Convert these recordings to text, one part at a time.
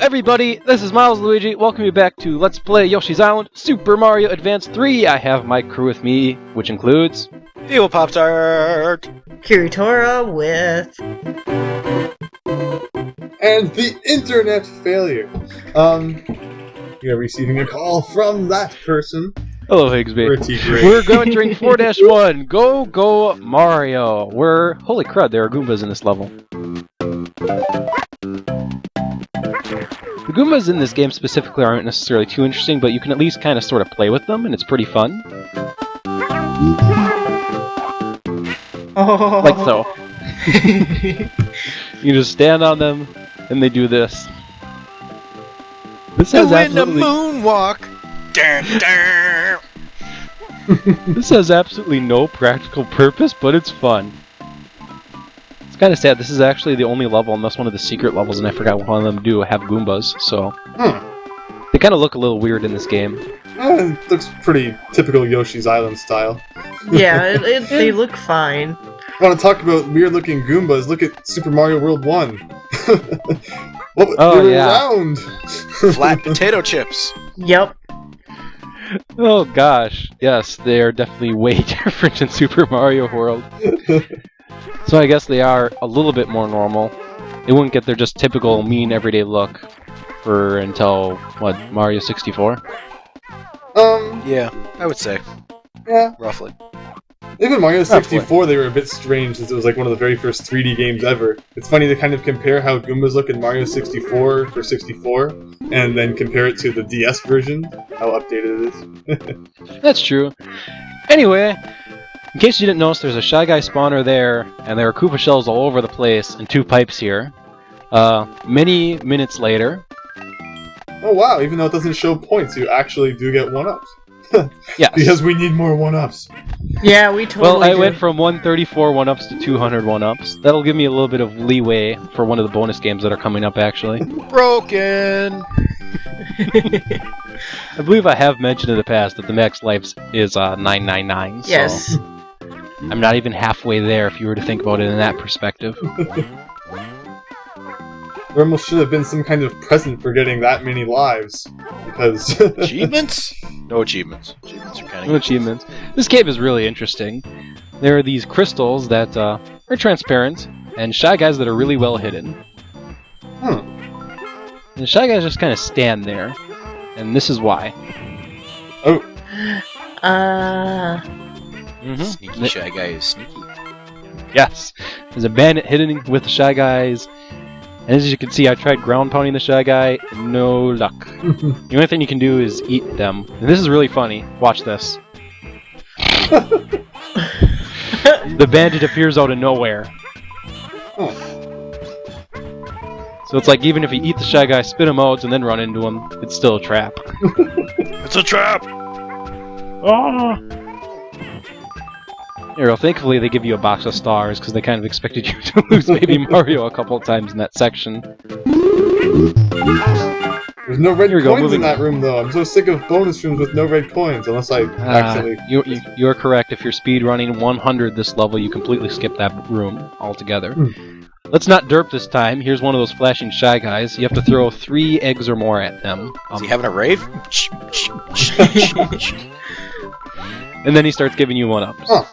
everybody, this is Milesluigi. Welcome you back to Let's Play Yoshi's Island Super Mario Advance 3. I have my crew with me, which includes... Evil Pop-Tart! Kiritora with... And the internet failure. You're receiving a call from that person. Hello, Higsby. We're going to drink 4-1. Go Mario. Holy crud, there are Goombas in this level. The Goombas in this game specifically aren't necessarily too interesting, but you can at least kind of sort of play with them, and it's pretty fun. Oh. Like so. You just stand on them, and they do this. This has absolutely... the moonwalk! Dun, dun. This has absolutely no practical purpose, but it's fun. It's kind of sad. This is actually the only level, unless one of the secret levels, and I forgot what one of them do, have Goombas, so... They kind of look a little weird in this game. It looks pretty typical Yoshi's Island style. Yeah, they look fine. Want to talk about weird-looking Goombas? Look at Super Mario World 1. Oh, they were yeah. round. Flat potato chips! Yep. Oh gosh, yes, they are definitely way different in Super Mario World. So I guess they are a little bit more normal. They wouldn't get their just typical mean everyday look until, what, Mario 64? Yeah, I would say. Yeah. Roughly. Even Mario 64, they were a bit strange since it was like one of the very first 3D games ever. It's funny to kind of compare how Goombas look in Mario 64 for 64, and then compare it to the DS version, how updated it is. That's true. Anyway, in case you didn't notice, there's a Shy Guy spawner there, and there are Koopa shells all over the place, and 2 pipes here. Many minutes later... Oh wow, even though it doesn't show points, you actually do get 1-ups. Yes. Because we need more 1-ups. Yeah, we totally Well, I do. went from 134 1-ups to 200 1-ups. That'll give me a little bit of leeway for one of the bonus games that are coming up, actually. Broken! I believe I have mentioned in the past that the max life is 999, so Yes. I'm not even halfway there if you were to think about it in that perspective. There almost should have been some kind of present for getting that many lives, because... Achievements? No achievements. Achievements are kind No of... achievements. This cave is really interesting. There are these crystals that are transparent, and Shy Guys that are really well hidden. And Shy Guys just kind of stand there, and this is why. Oh. Sneaky Shy Guy is sneaky. Yes! There's a bandit hidden with the Shy Guys, and as you can see, I tried ground pounding the Shy Guy, no luck. The only thing you can do is eat them. And this is really funny. Watch this. The bandit appears out of nowhere. So it's like, even if you eat the Shy Guy, spit him out, and then run into him, it's still a trap. It's a trap! Ah! Thankfully they give you a box of stars, because they kind of expected you to lose Baby Mario a couple of times in that section. There's no red Here we go, coins in moving that room, though. I'm so sick of bonus rooms with no red coins, unless I accidentally... You're correct. If you're speed running 100 this level, you completely skip that room altogether. Let's not derp this time. Here's one of those flashing Shy Guys. You have to throw 3 eggs or more at them. Is he having a rave? And then he starts giving you 1-ups. Huh.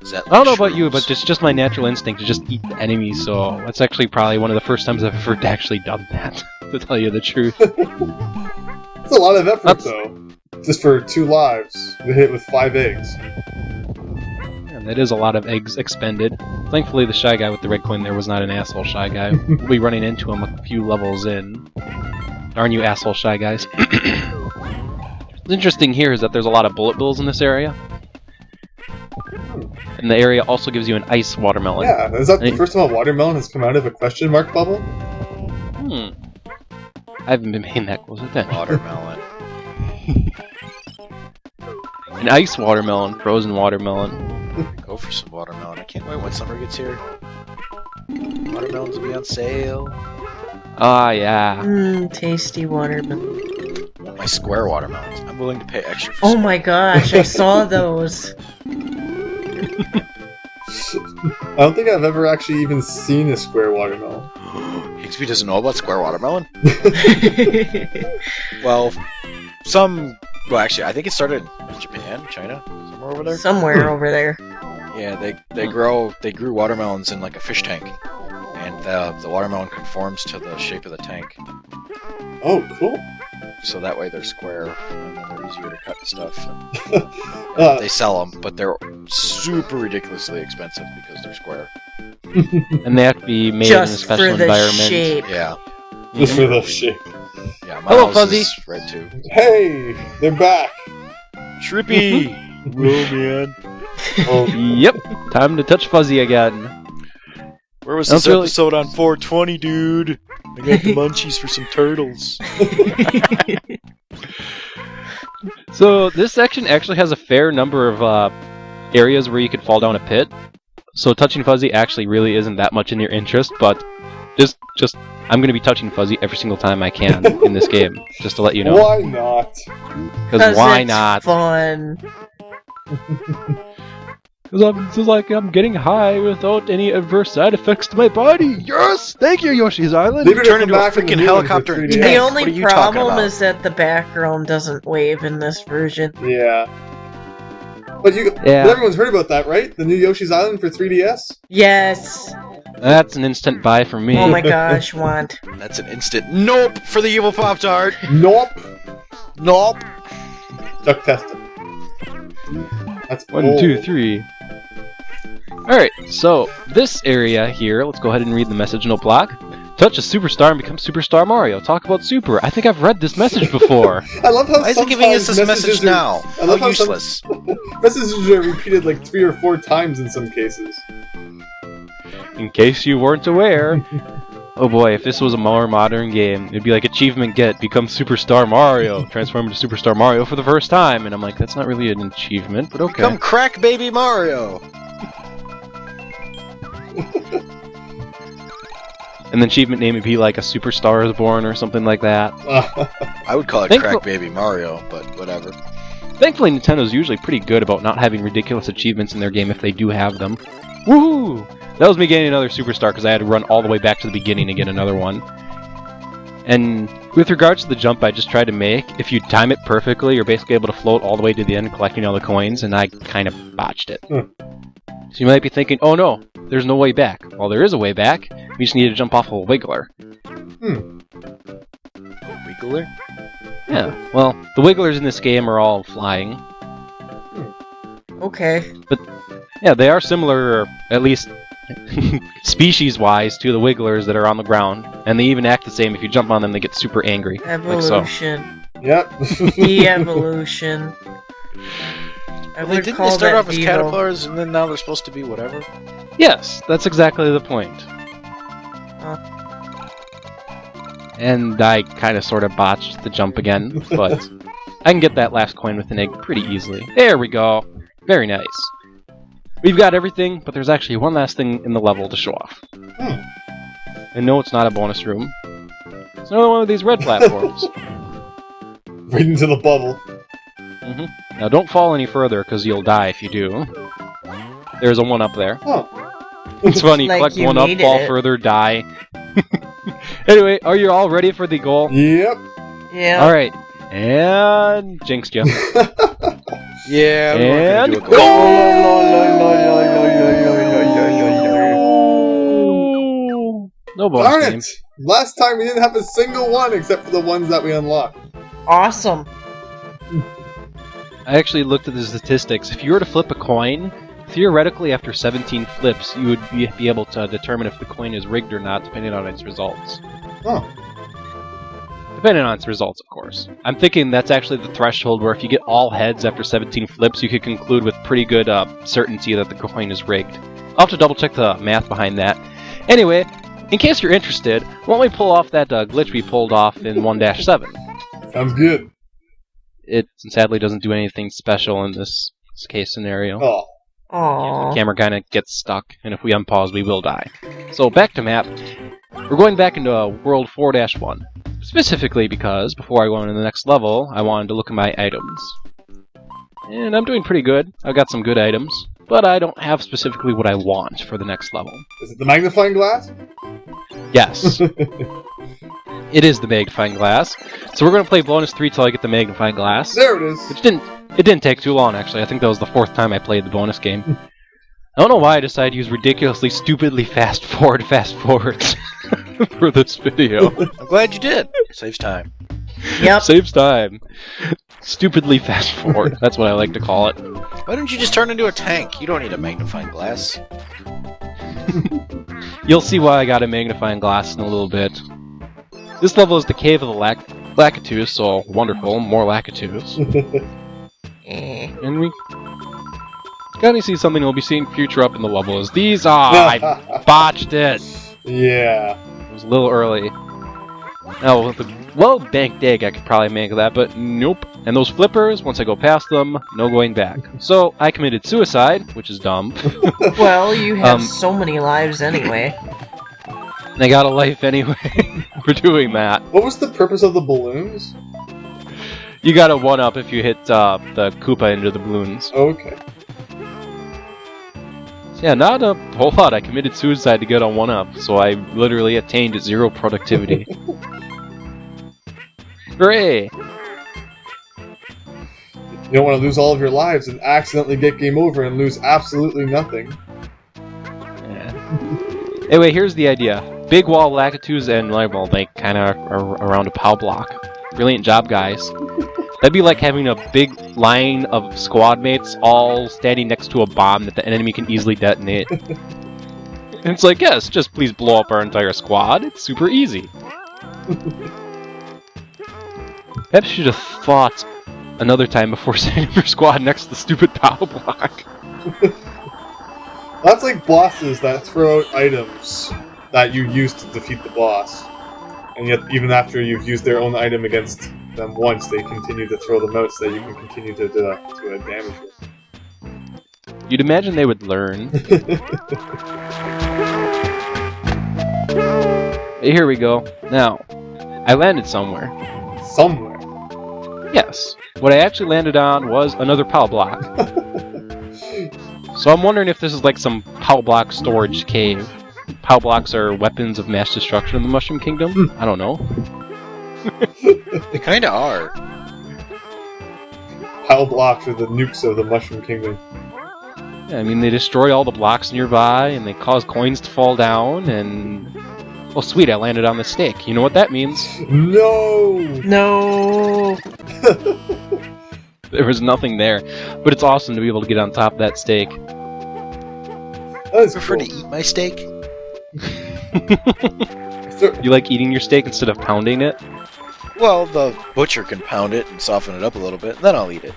Is that I don't know about you, but it's just my natural instinct to just eat the enemies, so that's actually probably one of the first times I've ever actually done that, to tell you the truth. It's a lot of effort, though. Just for 2 lives, to hit with 5 eggs. And that is a lot of eggs expended. Thankfully, the Shy Guy with the red coin there was not an asshole Shy Guy. We'll be running into him a few levels in. Darn you asshole Shy Guys. What's interesting here is that there's a lot of bullet bills in this area. And the area also gives you an ice watermelon. Yeah, is that the first time a watermelon has come out of a question mark bubble? I haven't been paying that close attention. Watermelon. An ice watermelon, frozen watermelon. Go for some watermelon. I can't wait when summer gets here. Watermelons will be on sale. Ah, yeah. Tasty watermelon. My square watermelons. I'm willing to pay extra for Oh my gosh, I saw those. I don't think I've ever actually even seen a square watermelon. Bixby doesn't know about square watermelon? Well, well, actually, I think it started in Japan, China, somewhere over there. Somewhere over there. Yeah, they grew watermelons in like a fish tank, and the watermelon conforms to the shape of the tank, Oh, cool. so that way they're square and then they're easier to cut and stuff. They sell them, but they're super ridiculolously expensive because they're square. And they have to be made in a Just special for the environment. shape. Yeah, Just for the shape. yeah. Hello, Miles Fuzzy. is red too. Hey, they're back. Trippy, whoa, man. Oh, Yep, time to touch Fuzzy again. Where was That's this really- episode on 420, dude? I got the munchies for some turtles. So this section actually has a fair number of areas where you could fall down a pit. So touching Fuzzy actually really isn't that much in your interest, but just I'm going to be touching Fuzzy every single time I can in this game, just to let you know. why not? Because why it's not? fun. Because it's like I'm getting high without any adverse side effects to my body. Yes! Thank you, Yoshi's Island! They better Turn come into a back in the freaking new one for helicopter 3DS. and The Yeah, what are only you talking problem about? is that the background doesn't wave in this version. Yeah. But Yeah. but everyone's heard about that, right? The new Yoshi's Island for 3DS? Yes. That's an instant buy for me. Oh my gosh, want. That's an instant nope for the evil Pop-Tart. Nope. Nope. Duck testing. That's 1, 2, 3. Alright, so this area here, let's go ahead and read the message note block. Touch a superstar and become Superstar Mario. Talk about Super. I think I've read this message before. I love how Why is it giving us this sometimes message messages are- now? I love How how some- useless. Messages are repeated like 3 or 4 times in some cases. In case you weren't aware. Oh boy, if this was a more modern game, it'd be like achievement get, become Superstar Mario, transform into Superstar Mario for the first time. And I'm like, that's not really an achievement, but okay. Become Crack Baby Mario. And the achievement name would be like a Superstar is Born or something like that. I would call it Thankful- Crack Baby Mario, but whatever. Thankfully, Nintendo's usually pretty good about not having ridiculous achievements in their game if they do have them. Woohoo! That was me getting another Superstar because I had to run all the way back to the beginning to get another one. And with regards to the jump I just tried to make, if you time it perfectly, you're basically able to float all the way to the end collecting all the coins, and I kind of botched it. So you might be thinking, oh no, there's no way back. Well, there is a way back. We just need to jump off of a wiggler. Wiggler? Yeah, well, the wigglers in this game are all flying. Okay. Yeah, they are similar, or at least species-wise, to the wigglers that are on the ground. And they even act the same. If you jump on them, they get super angry. Like so. Evolution. Yep. De-evolution. I would Didn't call they start that off as Devo. caterpillars and then now they're supposed to be whatever? Yes, that's exactly the point. And I kind of sort of botched the jump again, but I can get that last coin with an egg pretty easily. There we go. Very nice. We've got everything, but there's actually one last thing in the level to show off. And no, it's not a bonus room. It's another one of these red platforms. Right into the bubble. Now don't fall any further, because you'll die if you do. There's a one up there. Oh. It's funny, Like collect you one up, needed fall it. further, die. Anyway, are you all ready for the goal? Yep. Yeah. Alright. And jinxed you. Yeah, And we're gonna do a goal. No bonus Darn game. it! Last time we didn't have a single one except for the ones that we unlocked. Awesome. I actually looked at the statistics. If you were to flip a coin, theoretically after 17 flips, you would be able to determine if the coin is rigged or not, depending on its results. Oh. Depending on its results, of course. I'm thinking that's actually the threshold where if you get all heads after 17 flips, you could conclude with pretty good certainty that the coin is rigged. I'll have to double check the math behind that. Anyway, in case you're interested, why don't we pull off that glitch we pulled off in 1-7? Sounds good. It sadly doesn't do anything special in this case scenario. Oh. Aww. The camera kind of gets stuck, and if we unpause, we will die. So back to map. We're going back into World 4-1. Specifically because, before I go on to the next level, I wanted to look at my items. And I'm doing pretty good. I've got some good items, but I don't have specifically what I want for the next level. Is it the magnifying glass? Yes. It is the magnifying glass. So we're going to play bonus 3 till I get the magnifying glass. There it is. Which didn't take too long, actually. I think that was the 4th time I played the bonus game. I don't know why I decided to use ridiculously, stupidly fast forwards for this video. I'm glad you did. Saves time. Yep. Saves time. Stupidly fast forward. That's what I like to call it. Why didn't you just turn into a tank? You don't need a magnifying glass. You'll see why I got a magnifying glass in a little bit. This level is the Cave of the Lacatus, so wonderful, more Lacatus. And we kind of see something we'll be seeing future up in the level is these. I botched it! Yeah. It was a little early. Now, with a well-banked egg, I could probably make that, but nope. And those flippers, once I go past them, no going back. So, I committed suicide, which is dumb. Well, you have so many lives anyway. And I got a life anyway for doing that. What was the purpose of the balloons? You got a 1-up if you hit the Koopa into the balloons. Okay. Yeah, not a whole lot. I committed suicide to get a 1-up, so I literally attained 0 productivity. Hooray! You don't want to lose all of your lives and accidentally get game over and lose absolutely nothing. Yeah. Anyway, here's the idea. Big wall Lacatus and well, they kind of are around a Pow Block. Brilliant job, guys. That'd be like having a big line of squad mates all standing next to a bomb that the enemy can easily detonate. And it's like, yes, just please blow up our entire squad. It's super easy. Perhaps you should have thought another time before sending your squad next to the stupid Pow Block. That's like bosses that throw out items that you use to defeat the boss. And yet, even after you've used their own item against them once, they continue to throw them out so that you can continue to damage them. You'd imagine they would learn. Here we go. Now, I landed somewhere. Somewhere? Yes. What I actually landed on was another Pow Block. So I'm wondering if this is like some Pow Block storage cave. Pow Blocks are weapons of mass destruction in the Mushroom Kingdom? I don't know. They kinda are. Pow Blocks are the nukes of the Mushroom Kingdom. Yeah, I mean, they destroy all the blocks nearby, and they cause coins to fall down, and... Oh, sweet, I landed on the stake. You know what that means? No! No. There was nothing there. But it's awesome to be able to get on top of that stake. That is Prefer cool. to eat my steak? You like eating your steak instead of pounding it? Well, the butcher can pound it and soften it up a little bit, then I'll eat it.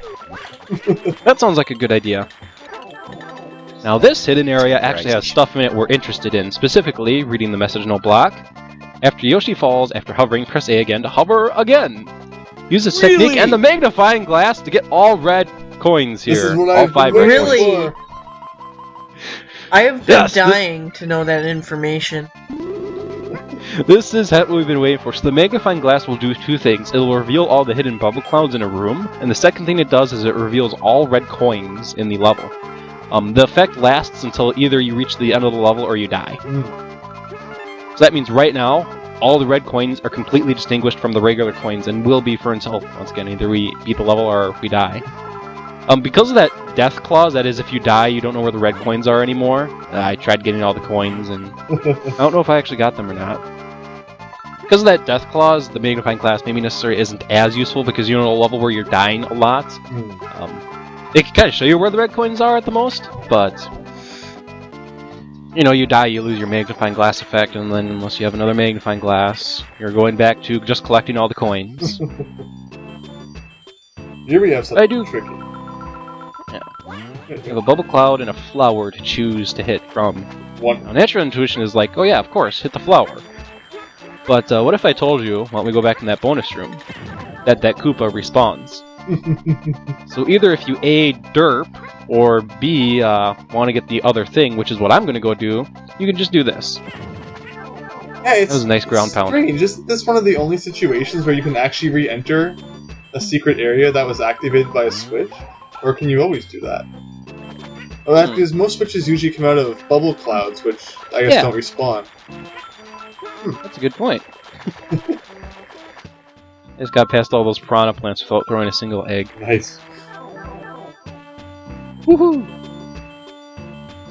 That sounds like a good idea. Now this hidden area actually has stuff in it we're interested in, specifically reading the message note block. After Yoshi falls, after hovering, press A again to hover again. Use this technique and the magnifying glass to get all red coins here. This is what all I've 5 been red waiting Really? for. I have been Yes, dying to know that information. This is what we've been waiting for. So the magnifying glass will do 2 things. It will reveal all the hidden bubble clouds in a room, and the second thing it does is it reveals all red coins in the level. The effect lasts until either you reach the end of the level or you die. So that means right now, all the red coins are completely distinguished from the regular coins and will be for until, once again, either we beat the level or we die. Because of that death clause, that is, if you die, you don't know where the red coins are anymore. I tried getting all the coins, and I don't know if I actually got them or not. Because of that death clause, the magnifying glass maybe necessarily isn't as useful because you're in a level where you're dying a lot. It can kind of show you where the red coins are at the most, but you know, you die, you lose your magnifying glass effect, and then unless you have another magnifying glass, you're going back to just collecting all the coins. Here we have something I do. tricky. You have a bubble cloud and a flower to choose to hit from. One. Now, natural intuition is like, oh yeah, of course, hit the flower. But what if I told you, why don't we go back in that bonus room, that Koopa respawns? So either if you A, derp, or B, want to get the other thing, which is what I'm going to go do, you can just do this. Yeah, it's That was a nice ground pound. strange. Is this one of the only situations where you can actually re-enter a secret area that was activated by a switch? Or can you always do that? Well, that's because most switches usually come out of bubble clouds, which I guess don't respawn. That's a good point. I just got past all those piranha plants without throwing a single egg. Nice. Woohoo!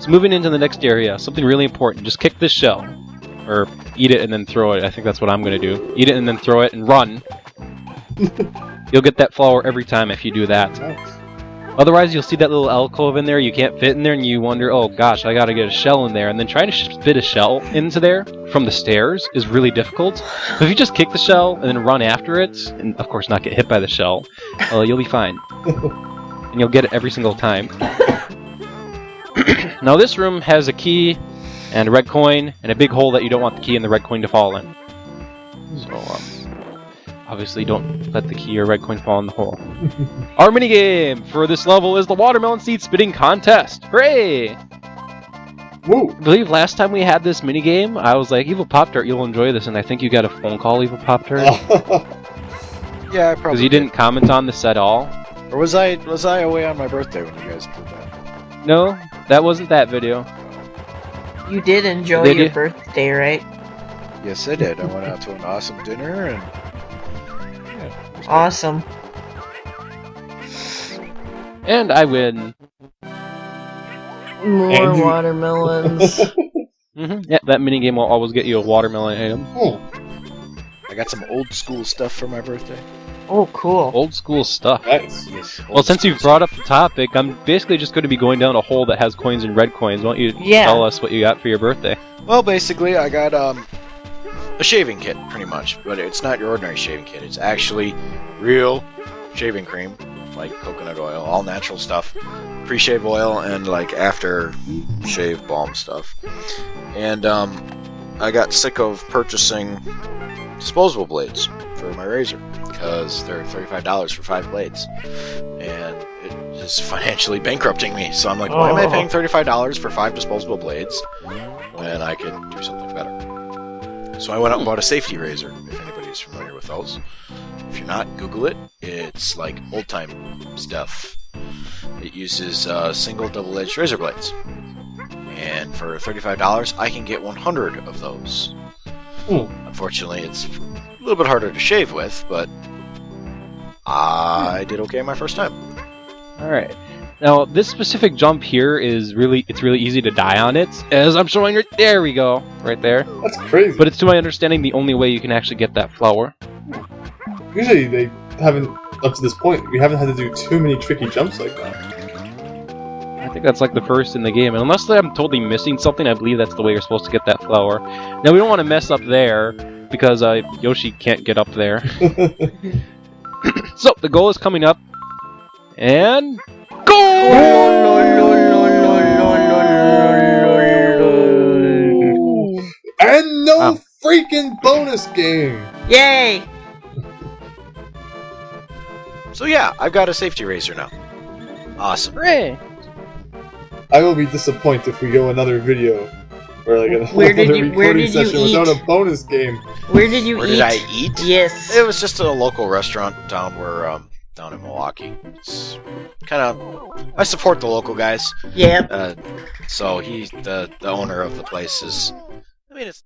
So moving into the next area, something really important. Just kick this shell. Or eat it and then throw it. I think that's what I'm going to do. Eat it and then throw it and run. You'll get that flower every time if you do that. Nice. Otherwise, you'll see that little alcove in there. You can't fit in there, and you wonder, oh gosh, I got to get a shell in there. And then trying to fit a shell into there from the stairs is really difficult. But if you just kick the shell and then run after it, and of course not get hit by the shell, you'll be fine. And you'll get it every single time. Now this room has a key and a red coin and a big hole that you don't want the key and the red coin to fall in. So obviously don't let the key or red coin fall in the hole. Our minigame for this level is the watermelon seed spitting contest. Hooray! Woo! I believe last time we had this minigame, I was like, Evil Pop-Tart, you'll enjoy this, and I think you got a phone call, Evil Pop-Tart. Yeah, I probably Because you didn't comment on this at all. Or was I away on my birthday when you guys did that? No, that wasn't that video. You did enjoy Did your you? birthday, right? Yes, I did. I went out to an awesome dinner and Awesome. And I win. More And you- watermelons. Yeah, that minigame will always get you a watermelon item. Oh, I got some old school stuff for my birthday. Oh, cool. Old school stuff. nice. Yes. Well, since you've brought up the topic, I'm basically just going to be going down a hole that has coins and red coins. Why don't you Yeah. tell us what you got for your birthday? Well, basically, I got a shaving kit, pretty much, but it's not your ordinary shaving kit. It's actually real shaving cream, like coconut oil, all natural stuff, pre-shave oil, and like after shave balm stuff. And I got sick of purchasing disposable blades for my razor because they're $35 for 5 blades, and it is financially bankrupting me. So I'm like, why am I paying $35 for 5 disposable blades when I could do something better? So I went out and bought a safety razor, if anybody's familiar with those. If you're not, Google it. It's like old-time stuff. It uses single double-edged razor blades. And for $35, I can get 100 of those. Unfortunately, it's a little bit harder to shave with, but I did okay my first time. Alright. Now, this specific jump here is really easy to die on it, as I'm showing right there we go. Right there. That's crazy. But it's, to my understanding, the only way you can actually get that flower. Usually they haven't, up to this point, we haven't had to do too many tricky jumps like that. I think that's like the first in the game, and unless I'm totally missing something, I believe that's the way you're supposed to get that flower. Now, we don't want to mess up there, because Yoshi can't get up there. So, the goal is coming up, and... And no Wow. freaking bonus game! Yay! So yeah, I've got a safety razor now. Awesome. Hooray! I will be disappointed if we go another video or like another Where did you recording session eat? without a bonus game. Where did you Where eat? did I eat? Yes. It was just a local restaurant down where down in Milwaukee. It's kind of I support the local guys. Yep. So he the owner of the place is. I mean, it's